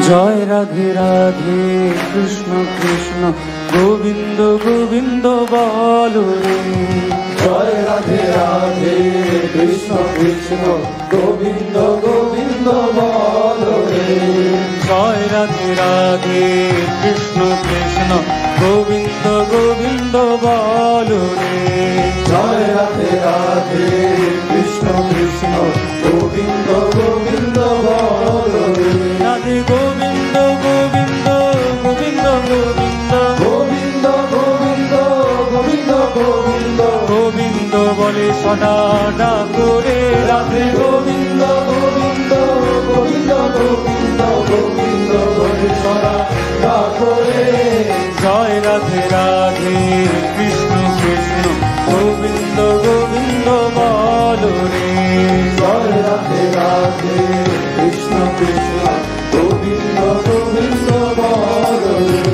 জয় রাধে রাধে কৃষ্ণ কৃষ্ণ গোবিন্দ গোবিন্দ বলো রে। জয় রাধে রাধে কৃষ্ণ কৃষ্ণ গোবিন্দ গোবিন্দ বলো রে। জয় রাধে রাধে কৃষ্ণ কৃষ্ণ গোবিন্দ গোবিন্দ বলো রে। জয় রাধে রাধে কৃষ্ণ কৃষ্ণ গোবিন্দ গোবিন্দ বলো রে। রাধে গোবিন্দ গোবিন্দ গোবিন্দ গোবিন্দ গোবিন্দ গোবিন্দ গোবিন্দ গোবিন্দ গোবিন্দ বলে সদা ডাকরে। রাধে গোবিন্দ গোবিন্দ গোবিন্দ গোবিন্দ গোবিন্দ বলে সদা ডাকরে। জয় রাধে রাধে কৃষ্ণ কৃষ্ণ গোবিন্দ গোবিন্দ বলো রে। জয় রাধে রাধে কৃষ্ণ কৃষ্ণ গোবিন্দ গোবিন্দ বলো রে।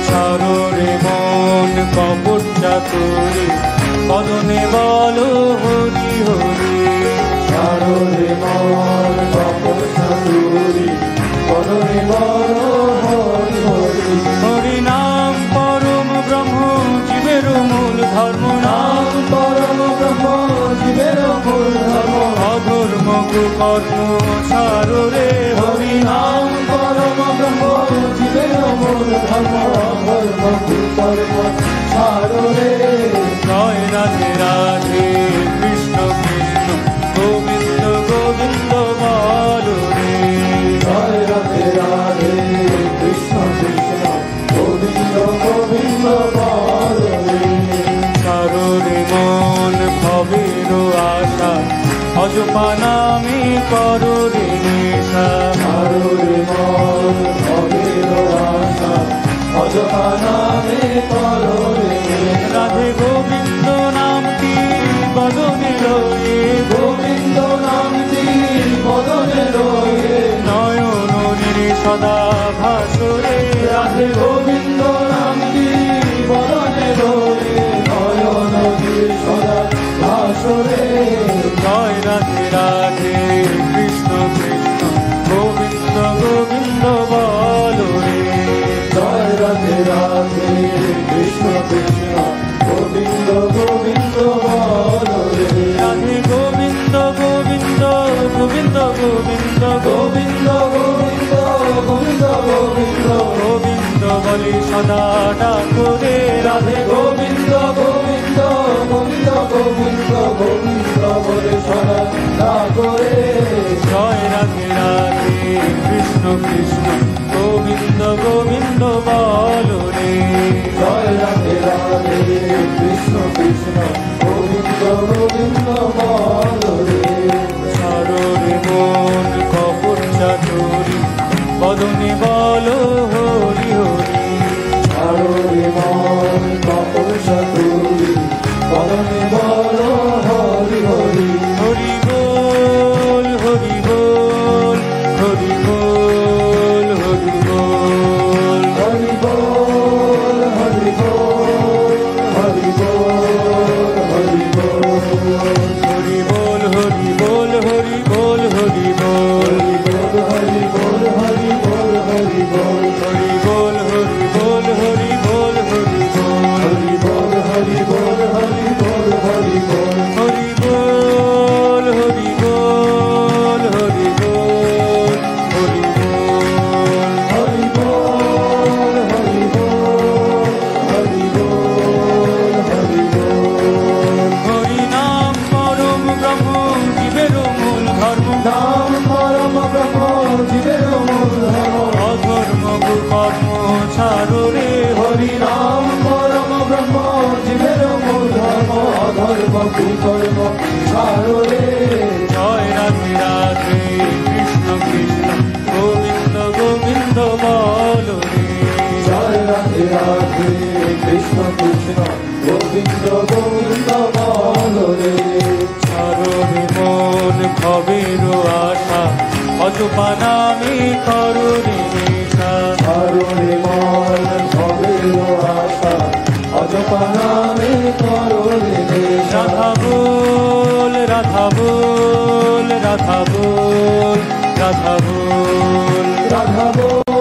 ছাড়ো রে মন কপট চাতুরি বদনে বলো হরি হরি। ছাড়ো রে মন কপট চাতুরি বদনে বলো হরি হরি। হরি নাম পরম ব্রহ্ম জীবের মূল ধর্ম। নাম পরম ব্রহ্ম জীবের মূল ধর্ম। অধর্ম কুকর্ম ছাড়ো রে হরি হরি নাম পরম ব্রহ্ম জীবের মূল ধর্ম। ধর্ম কুকর্ম ছাড়ো রে। জয় রাধে রাধে কৃষ্ণ কৃষ্ণ গোবিন্দ গোবিন্দ বলো রে। জয় রাধে রাধে কৃষ্ণ কৃষ্ণ গোবিন্দ গোবিন্দ বলো রে। ছাড়ো রে মন ভবের আশা অজপা নামে করো রে নেশা। ছাড়ো রে মন ভবের আশা অজপা নামে করো রে। রাধে গোবিন্দ নামটি বদনে রয়ে। গোবিন্দ নামটি বদনে রয়ে। নয়ন নিরে সদা ভাসরে। রাধে গোবিন্দ নামটি বদনে রয়ে। নয়ন দিয়ে সদা ভাসরে। জয় রাধে রাধে কৃষ্ণ কৃষ্ণ গোবিন্দ গোবিন্দ বলো রে। জয় রাধে রাধে কৃষ্ণ কৃষ্ণ গোবিন্দ গোবিন্দ বলো রে। রাধে গোবিন্দ গোবিন্দ গোবিন্দ গোবিন্দ গোবিন্দ গোবিন্দ গোবিন্দ গোবিন্দ গোবিন্দ বলে সদা ডাকরে। রাধে গোবিন্দ গোবিন্দ গোবিন্দ গোবিন্দ গোবিন্দ বলে সদা ডাকরে। জয় রাধে রাধে কৃষ্ণ কৃষ্ণ গোবিন্দ গোবিন্দ বলো রে। জয় রাধে রাধে কৃষ্ণ কৃষ্ণ গোবিন্দ গোবিন্দ বলো রে। ছাড়ো রে মন কপট চাতুরি বদনে বলো হরি হরি। ছাড়ো রে মন কপট চাতুরি বদনে বলো হরি হরি। হরি বল হরি বল হরি বল হরি বল। হরি বল হরি বল হরি বল হরি বল। হরি বল হরি বল হরি বল হরি বল। হরি বল হরি বল হরি বল হরি বল হরি বল হরি বল হরি বল। হরি বল হরি বল হরি বল হরি বল। হরি বল হরি বল হরি বল হরি বল। হরি বল হরি বল হরি বল হরি বল। হরি নাম পরম ব্রহ্ম জীবের মূল ধর্ম। নাম পরম ব্রহ্ম জীবের মূল ধর্ম। অধর্ম কুকর্ম ছাড়ো রে হরি নাম পরম ব্রহ্ম জীবের মূল ধর্ম। অধর্ম কুকর্ম ছাড়ো রে। জয় রাধে রাধে কৃষ্ণ কৃষ্ণ গোবিন্দ গোবিন্দ বলো রে। জয় রাধে রাধে কৃষ্ণ কৃষ্ণ গোবিন্দ গোবিন্দ বলো রে। ছাড়ো রে মন ভবের আশা অজপা নামে করো রে নেশা। ছাড়ো রে মন ভবের আশা অজপা নামে করো রে নেশা। রাধা বল রাধা বল রাধা বল রাধা বল। রাধা বল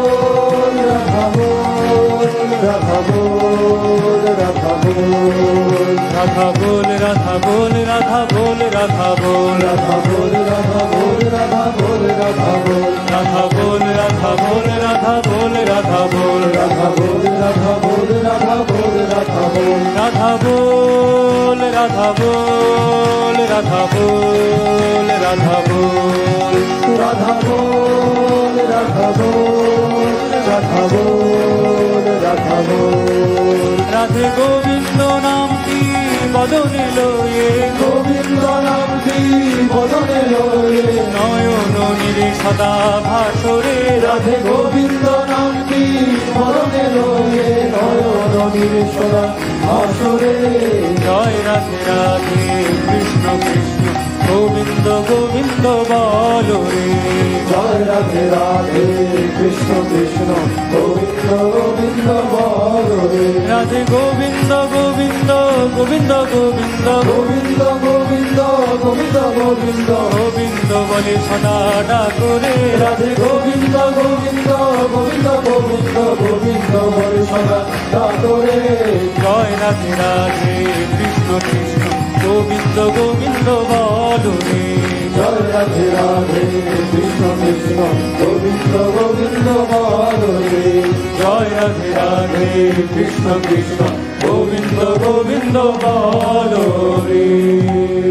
রাধা বল রাধা বল রাধা বল রাধা বল রাধা বল রাধা বল রাধা বল রাধা বল রাধা বল রাধা বল রাধা বল রাধা বল রাধা বল রাধা বল রাধা বল রাধা বল রাধে গোবিন্দ নামটি বদনে লয়ে গোবিন্দ নামটি বদনে লয়ে নয়ন নীরে সদা ভাসরে রাধে গোবিন্দ নামটি বদনে লয়ে নয়ন নিরেশ্বরা আসরে জয় রাধে রাধে কৃষ্ণ কৃষ্ণ গোবিন্দ গোবিন্দ বল রে জয় রাধে রাধে কৃষ্ণ কৃষ্ণ গোবিন্দ গোবিন্দ বল রে রাধে গোবিন্দ গোবিন্দ গোবিন্দ গোবিন্দ গোবিন্দ গোবিন্দ গোবিন্দ গোবিন্দ গোবিন্দ বলে সদা ডাকরে রাধে গোবিন্দ গোবিন্দ গোবিন্দ গোবিন্দ গোবিন্দ বলে সদা ডাকরে জয় রাধে রাধে কৃষ্ণ কৃষ্ণ গোবিন্দ গোবিন্দ বল রে জয় রাধে রাধে কৃষ্ণ কৃষ্ণ গোবিন্দ গোবিন্দ বল রে জয় রাধে রাধে কৃষ্ণ কৃষ্ণ গোবিন্দ গোবিন্দ বল রে